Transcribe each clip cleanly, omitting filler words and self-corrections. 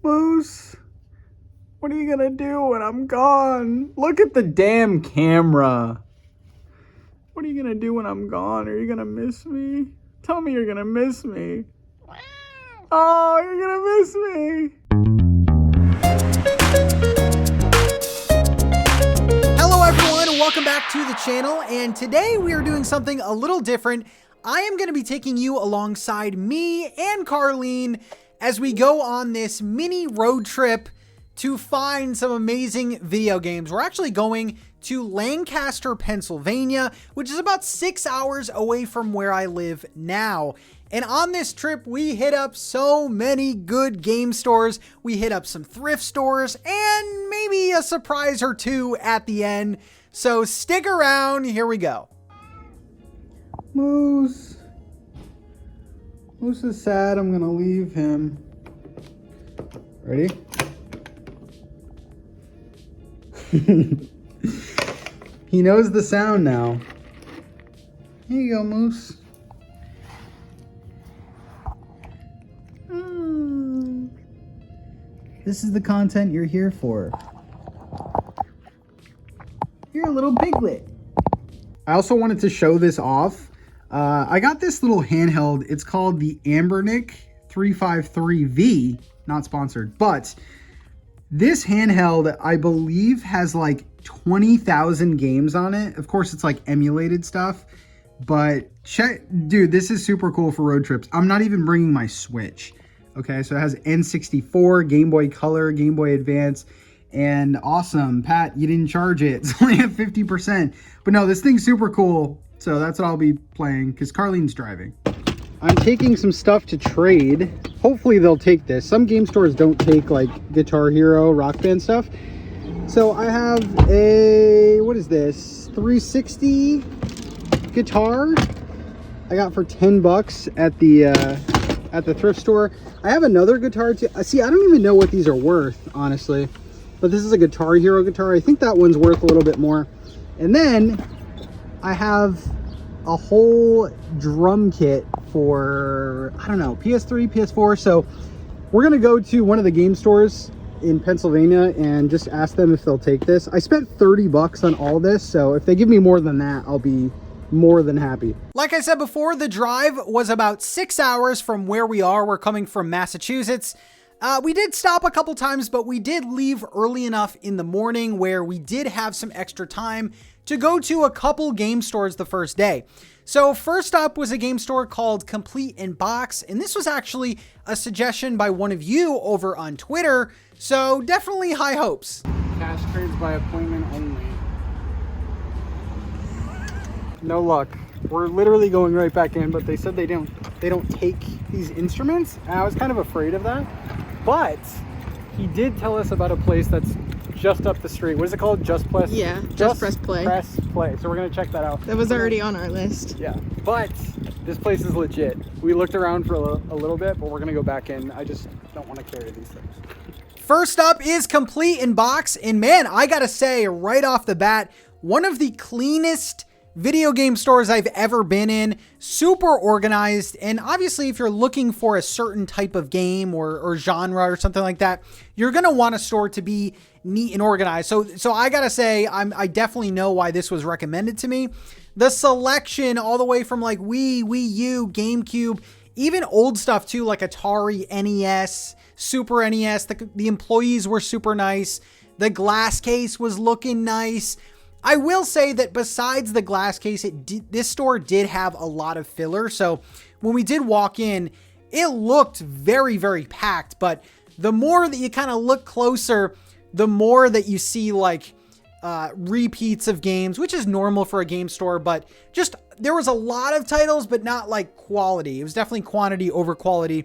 Moose, what are you gonna do when I'm gone? Look at the damn camera. What are you gonna do when I'm gone? Are you gonna miss me? Tell me you're gonna miss me. Oh, you're gonna miss me. Hello everyone, and welcome back to the channel, and today we are doing something a little different. I am going to be taking you alongside me and Carlene as we go on this mini road trip to find some amazing video games. We're actually going to Lancaster, Pennsylvania, which is about 6 hours away from where I live now. And on this trip, we hit up so many good game stores. We hit up some thrift stores and maybe a surprise or two at the end. So stick around, here we go. Moose is sad. I'm gonna leave him. Ready? He knows the sound now. Here you go, Moose. This is the content you're here for. You're a little piglet. I also wanted to show this off. I got this little handheld. It's called the Ambernick 353V. Not sponsored, but this handheld, I believe, has like 20,000 games on it. Of course, it's like emulated stuff, but dude, this is super cool for road trips. I'm not even bringing my Switch. Okay, so it has N64, Game Boy Color, Game Boy Advance, and awesome. Pat, you didn't charge it. It's only at 50%. But no, this thing's super cool. So that's what I'll be playing because Carlene's driving. I'm taking some stuff to trade. Hopefully they'll take this. Some game stores don't take like Guitar Hero, Rock Band stuff. So I have a, what is this? 360 guitar I got for 10 bucks at the thrift store. I have another guitar too. See, I don't even know what these are worth, honestly. But this is a Guitar Hero guitar. I think that one's worth a little bit more. And then I have a whole drum kit for, I don't know, PS3, PS4. So we're gonna go to one of the game stores in Pennsylvania and just ask them if they'll take this. I spent 30 bucks on all this, so if they give me more than that, I'll be more than happy. Like I said before, the drive was about 6 hours from where we are. We're coming from Massachusetts. We did stop a couple times, but we did leave early enough in the morning where we did have some extra time to go to a couple game stores the first day. So first up was a game store called Complete in Box, and this was actually a suggestion by one of you over on Twitter, so definitely high hopes. Cash trades by appointment only. No luck. We're literally going right back in, but they said they don't take these instruments, and I was kind of afraid of that. But he did tell us about a place that's just up the street. What is it called? Just Press? Yeah, Just Press Play. Press Play. So we're gonna check that out. That was already on our list. Yeah, but this place is legit. We looked around for a little bit, but we're gonna go back in. I just don't want to carry these things. First up is Complete in Box, and man, I gotta say right off the bat, one of the cleanest video game stores I've ever been in. Super organized, and obviously if you're looking for a certain type of game or genre or something like that, you're gonna want a store to be neat and organized. So I gotta say, I definitely know why this was recommended to me. The selection all the way from like Wii U, GameCube, even old stuff too, like Atari, NES, Super NES. The employees were super nice. The glass case was looking nice. I will say that besides the glass case, this store did have a lot of filler. So when we did walk in, it looked very, very packed. But the more that you kind of look closer, the more that you see like repeats of games, which is normal for a game store. But just there was a lot of titles, but not like quality. It was definitely quantity over quality.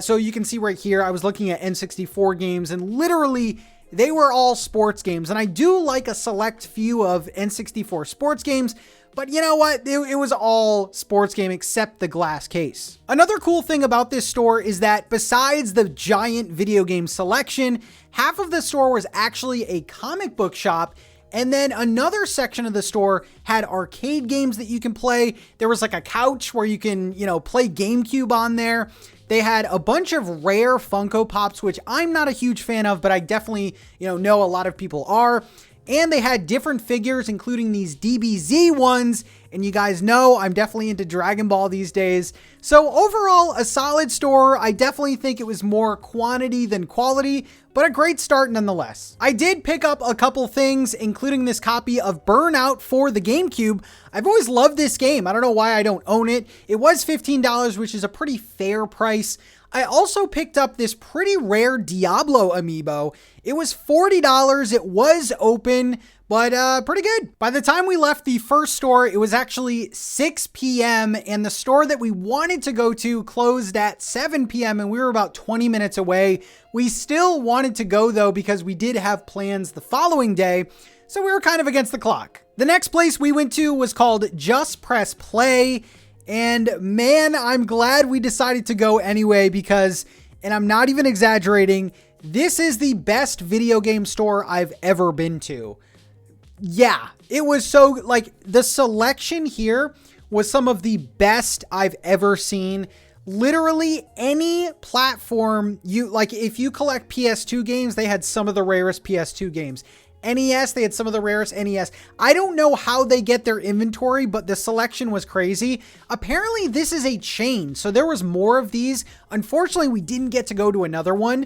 So you can see right here, I was looking at N64 games, and literally they were all sports games, and I do like a select few of N64 sports games, but you know what? It was all sports game except the glass case. Another cool thing about this store is that besides the giant video game selection, half of the store was actually a comic book shop, and then another section of the store had arcade games that you can play. There was like a couch where you can, play GameCube on there. They had a bunch of rare Funko Pops, which I'm not a huge fan of, but I definitely, know a lot of people are. And they had different figures, including these DBZ ones. And you guys know I'm definitely into Dragon Ball these days. So overall, a solid store. I definitely think it was more quantity than quality, but a great start nonetheless. I did pick up a couple things, including this copy of Burnout for the GameCube. I've always loved this game. I don't know why I don't own it. It was $15, which is a pretty fair price. I also picked up this pretty rare Diablo amiibo. It was $40. It was open, but pretty good. By the time we left the first store, it was actually 6 p.m. and the store that we wanted to go to closed at 7 p.m. and we were about 20 minutes away. We still wanted to go though because we did have plans the following day, so we were kind of against the clock. The next place we went to was called Just Press Play. And man, I'm glad we decided to go anyway because, and I'm not even exaggerating, this is the best video game store I've ever been to. Yeah, it was so, the selection here was some of the best I've ever seen. Literally any platform if you collect PS2 games, they had some of the rarest PS2 games. NES, they had some of the rarest NES. I don't know how they get their inventory, but the selection was crazy. Apparently, this is a chain, so there was more of these. Unfortunately, we didn't get to go to another one,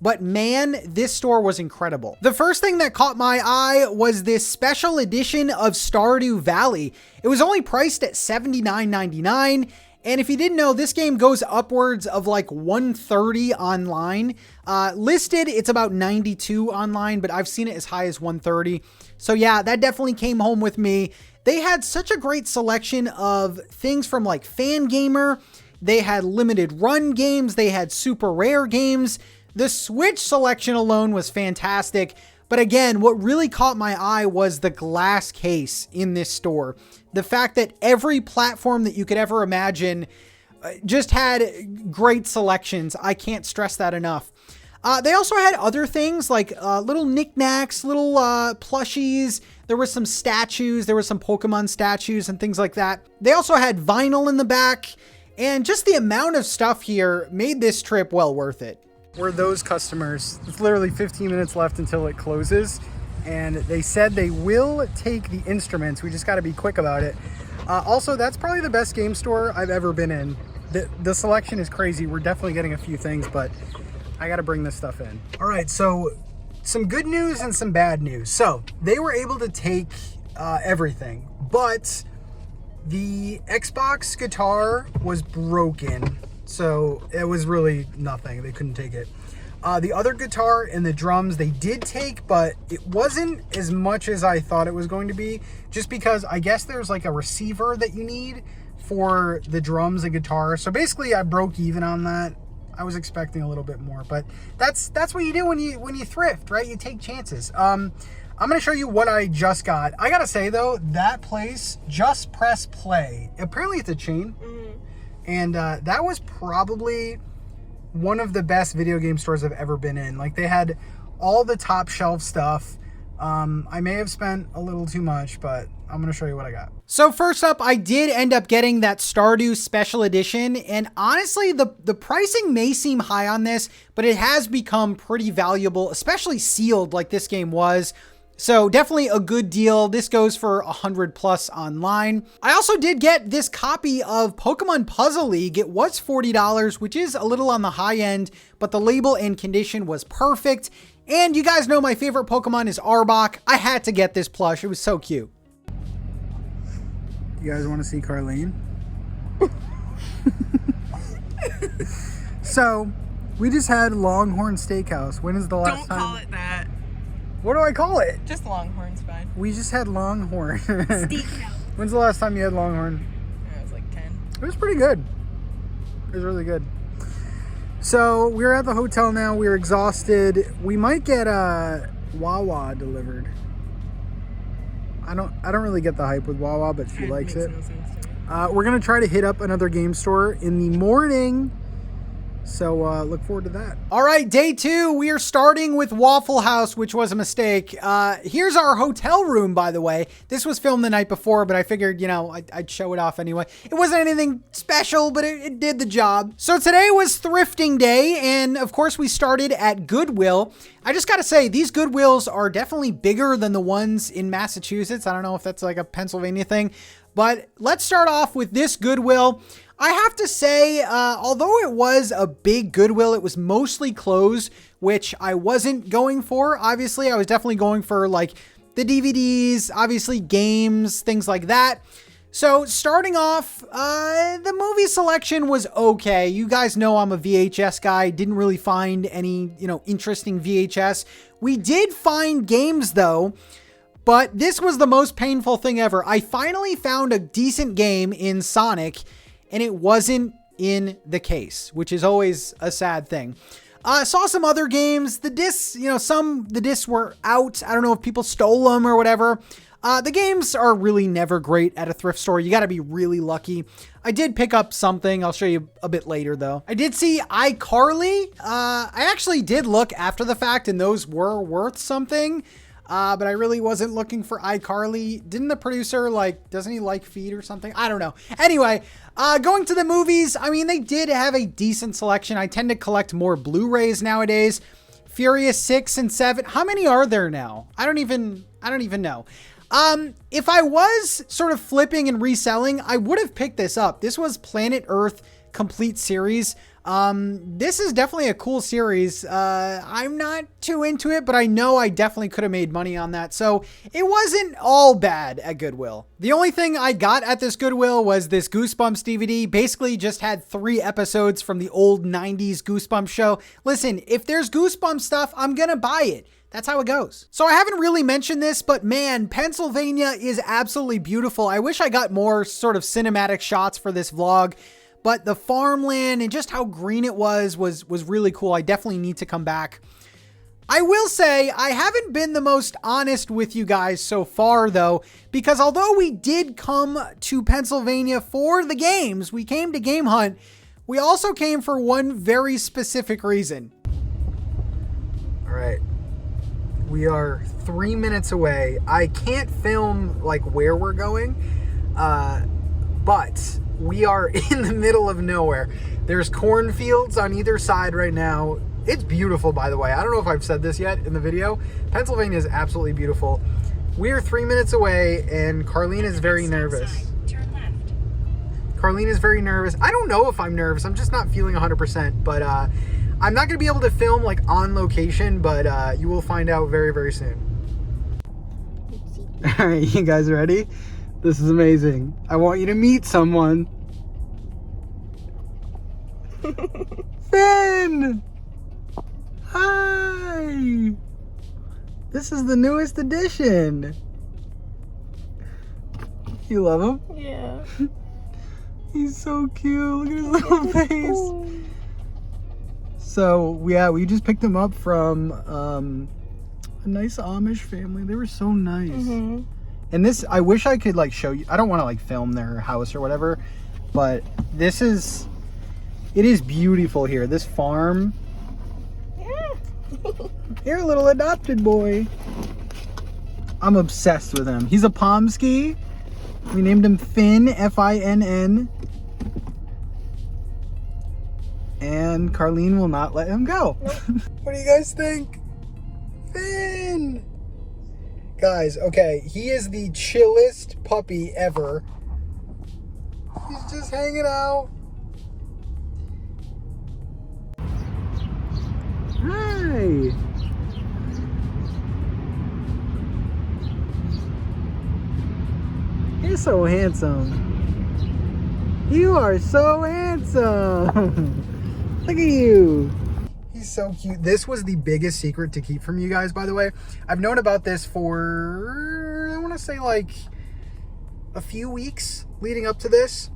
but man, this store was incredible. The first thing that caught my eye was this special edition of Stardew Valley. It was only priced at $79.99. And if you didn't know, this game goes upwards of like $130 online. Listed, it's about $92 online, but I've seen it as high as $130. So yeah, that definitely came home with me. They had such a great selection of things from like Fangamer. They had limited run games. They had super rare games. The Switch selection alone was fantastic. But again, what really caught my eye was the glass case in this store. The fact that every platform that you could ever imagine just had great selections. I can't stress that enough. They also had other things like little knickknacks, little plushies. There were some statues. There were some Pokemon statues and things like that. They also had vinyl in the back. And just the amount of stuff here made this trip well worth it. We're those customers. It's literally 15 minutes left until it closes. And they said they will take the instruments. We just got to be quick about it. Also, that's probably the best game store I've ever been in. The selection is crazy. We're definitely getting a few things, but I got to bring this stuff in. All right, so some good news and some bad news. So they were able to take everything, but the Xbox guitar was broken. So it was really nothing. They couldn't take it. The other guitar and the drums they did take, but it wasn't as much as I thought it was going to be, just because I guess there's like a receiver that you need for the drums and guitar. So basically I broke even on that. I was expecting a little bit more, but that's what you do when you thrift, right? You take chances. I'm going to show you what I just got. I got to say though, that place, Just Press Play, apparently it's a chain. And that was probably one of the best video game stores I've ever been in. Like, they had all the top shelf stuff. I may have spent a little too much, but I'm going to show you what I got. So first up, I did end up getting that Stardew Special Edition. And honestly, the pricing may seem high on this, but it has become pretty valuable, especially sealed like this game was. So definitely a good deal. This goes for 100 plus online. I also did get this copy of Pokemon Puzzle League. It was $40, which is a little on the high end, but the label and condition was perfect. And you guys know my favorite Pokemon is Arbok. I had to get this plush. It was so cute. You guys want to see Carlene? So, we just had Longhorn Steakhouse. When is the last time? Don't call it that. What do I call it? Just Longhorn's fine. We just had Longhorn. Steakhouse. When's the last time you had Longhorn? It was like 10. It was pretty good. It was really good. So we're at the hotel now. We're exhausted. We might get a Wawa delivered. I don't really get the hype with Wawa, but she likes it. No sense to me. We're gonna try to hit up another game store in the morning. So look forward to that. All right, day 2, we are starting with Waffle House, which was a mistake. Here's our hotel room, by the way. This was filmed the night before, but I figured, I'd show it off anyway. It wasn't anything special, but it did the job. So today was thrifting day, and of course we started at Goodwill. I just gotta say, these Goodwills are definitely bigger than the ones in Massachusetts. I don't know if that's like a Pennsylvania thing, but let's start off with this Goodwill. I have to say, although it was a big Goodwill, it was mostly clothes, which I wasn't going for. Obviously, I was definitely going for like the DVDs, obviously games, things like that. So starting off, the movie selection was okay. You guys know I'm a VHS guy. Didn't really find any, interesting VHS. We did find games though, but this was the most painful thing ever. I finally found a decent game in Sonic, and it wasn't in the case, which is always a sad thing. Saw some other games. The discs, the discs were out. I don't know if people stole them or whatever. The games are really never great at a thrift store. You got to be really lucky. I did pick up something. I'll show you a bit later, though. I did see iCarly. I actually did look after the fact, and those were worth something. But I really wasn't looking for iCarly. Didn't the producer, doesn't he like feet or something? I don't know. Anyway, going to the movies, they did have a decent selection. I tend to collect more Blu-rays nowadays. Furious 6 and 7. How many are there now? I don't even know. If I was sort of flipping and reselling, I would have picked this up. This was Planet Earth Complete Series. This is definitely a cool series. I'm not too into it, but I know I definitely could have made money on that. So it wasn't all bad at Goodwill. The only thing I got at this Goodwill was this Goosebumps DVD. Basically just had 3 episodes from the old 90s Goosebumps show. Listen, if there's Goosebumps stuff, I'm gonna buy it. That's how it goes. So I haven't really mentioned this, but man, Pennsylvania is absolutely beautiful. I wish I got more sort of cinematic shots for this vlog. But the farmland and just how green it was really cool. I definitely need to come back. I will say I haven't been the most honest with you guys so far though, because although we did come to Pennsylvania for the games, we came to Game Hunt, we also came for one very specific reason. All right. We are 3 minutes away. I can't film where we're going, but we are in the middle of nowhere. There's cornfields on either side right now. It's beautiful, by the way. I don't know if I've said this yet in the video. Pennsylvania is absolutely beautiful. We're 3 minutes away, and Carlene is very nervous. Turn left. Carlene is very nervous. I don't know if I'm nervous. I'm just not feeling 100%, but I'm not going to be able to film on location, but you will find out very, very soon. All right, you guys ready? This is amazing. I want you to meet someone. Finn! Hi! This is the newest edition. You love him? Yeah. He's so cute. Look at his little face. So, yeah, we just picked him up from a nice Amish family. They were so nice. Mm-hmm. And this, I wish I could show you. I don't want to film their house or whatever, but it is beautiful here. This farm. Yeah. Here, little adopted boy. I'm obsessed with him. He's a Pomsky. We named him Finn, Finn. And Carlene will not let him go. Nope. What do you guys think? Finn! Guys, okay, he is the chillest puppy ever. He's just hanging out. Hi! You're so handsome. You are so handsome. Look at you. He's so cute. This was the biggest secret to keep from you guys, by the way. I've known about this for, I want to say a few weeks leading up to this.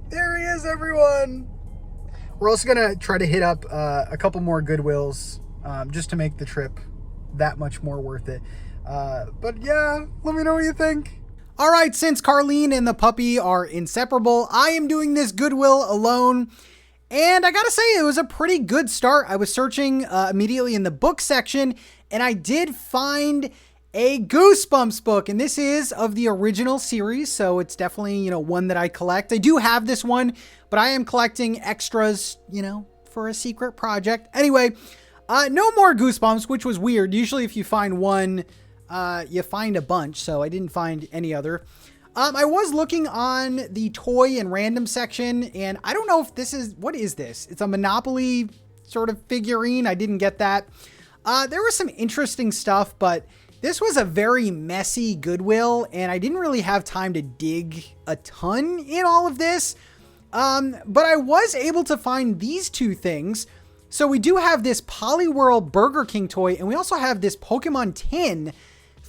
There he is, everyone. We're also going to try to hit up a couple more Goodwills just to make the trip that much more worth it. But yeah, let me know what you think. All right, since Carlene and the puppy are inseparable, I am doing this Goodwill alone. And I gotta say, it was a pretty good start. I was searching immediately in the book section, and I did find a Goosebumps book, and this is of the original series, so it's definitely, you know, one that I collect. I do have this one, but I am collecting extras, you know, for a secret project. Anyway, no more Goosebumps, which was weird. Usually if you find one, you find a bunch, so I didn't find any other. I was looking on the toy and random section, and I don't know if this is, what is this? It's a Monopoly sort of figurine. I didn't get that. There was some interesting stuff, but this was a very messy Goodwill, and I didn't really have time to dig a ton in all of this. But I was able to find these two things. So we do have this Poliwhirl Burger King toy, and we also have this Pokemon tin.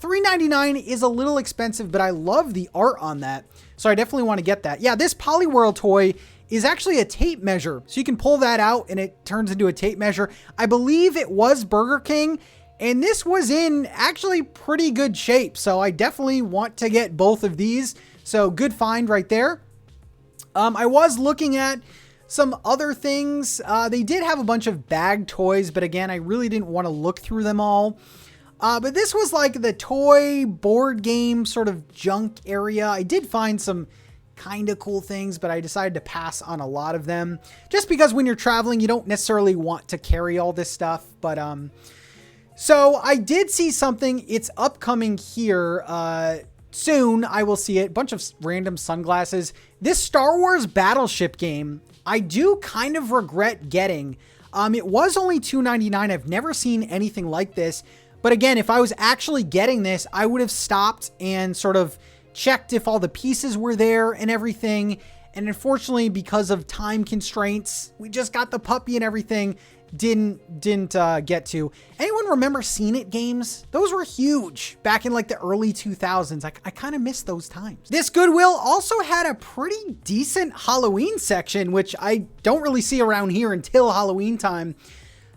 $3.99 is a little expensive, but I love the art on that. So I definitely want to get that. Yeah, this Poliwhirl toy is actually a tape measure. So you can pull that out and it turns into a tape measure. I believe it was Burger King, and this was in actually pretty good shape. So I definitely want to get both of these. So good find right there. I was looking at some other things. They did have a bunch of bag toys, but again, I really didn't want to look through them all. But this was like the toy board game sort of junk area. I did find some kind of cool things, but I decided to pass on a lot of them just because when you're traveling, you don't necessarily want to carry all this stuff. But, so I did see something. It's upcoming here, soon. I will see it. Bunch of random sunglasses. This Star Wars Battleship game, I do kind of regret getting. It was only $2.99. I've never seen anything like this. But again, if I was actually getting this, I would have stopped and sort of checked if all the pieces were there and everything. And unfortunately, because of time constraints, we just got the puppy and everything. Didn't get to. Anyone remember Scene It games? Those were huge back in like the early 2000s. I kind of miss those times. This Goodwill also had a pretty decent Halloween section, which I don't really see around here until Halloween time.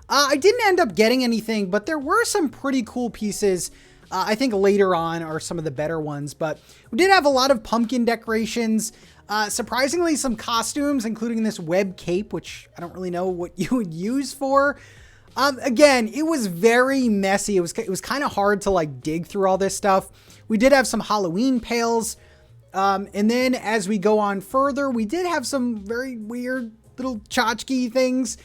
I didn't end up getting anything, but there were some pretty cool pieces. I think later on are some of the better ones, but we did have a lot of pumpkin decorations. Surprisingly, some costumes, including this web cape, which I don't really know what you would use for. Again, it was very messy. It was kind of hard to like dig through all this stuff. We did have some Halloween pails. And then as we go on further, we did have some very weird little tchotchke things.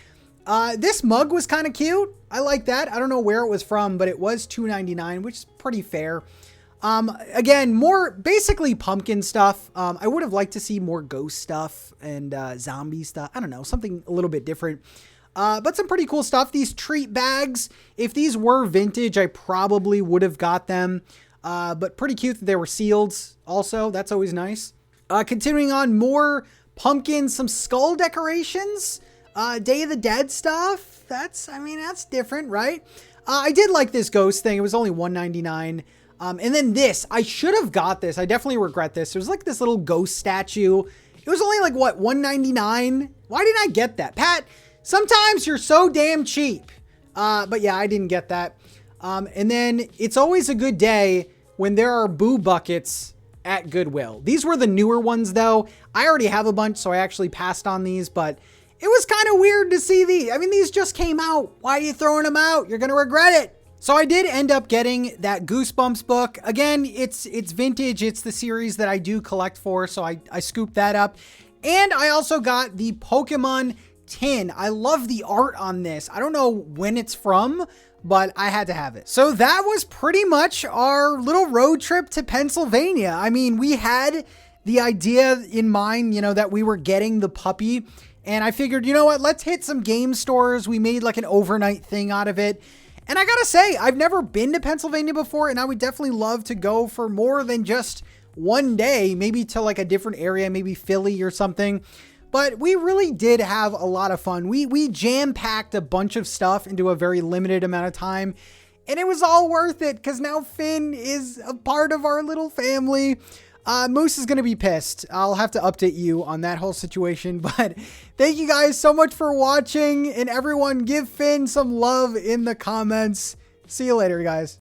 This mug was kind of cute. I like that. I don't know where it was from, but it was $2.99, which is pretty fair. Again, more basically pumpkin stuff. I would have liked to see more ghost stuff and zombie stuff. I don't know, something a little bit different. But some pretty cool stuff. These treat bags, if these were vintage, I probably would have got them. But pretty cute that they were sealed also. That's always nice. Continuing on, more pumpkins, some skull decorations. Day of the Dead stuff. That's different, right? I did like this ghost thing. It was only $1.99. And then this, I should have got this. I definitely regret this. It was like this little ghost statue. It was only like, what, $1.99? Why didn't I get that? Pat, sometimes you're so damn cheap. But yeah, I didn't get that. And then it's always a good day when there are boo buckets at Goodwill. These were the newer ones though. I already have a bunch, so I actually passed on these, but it was kind of weird to see these. I mean, these just came out. Why are you throwing them out? You're going to regret it. So I did end up getting that Goosebumps book. Again, it's vintage. It's the series that I do collect for, so I scooped that up. And I also got the Pokemon tin. I love the art on this. I don't know when it's from, but I had to have it. So that was pretty much our little road trip to Pennsylvania. I mean, we had the idea in mind, you know, that we were getting the puppy. And I figured, you know what, let's hit some game stores. We made like an overnight thing out of it. And I gotta say, I've never been to Pennsylvania before, and I would definitely love to go for more than just one day, maybe to like a different area, maybe Philly or something. But we really did have a lot of fun. We jam-packed a bunch of stuff into a very limited amount of time, and it was all worth it because now Finn is a part of our little family. Moose is going to be pissed. I'll have to update you on that whole situation, but thank you guys so much for watching, and everyone give Finn some love in the comments. See you later, guys.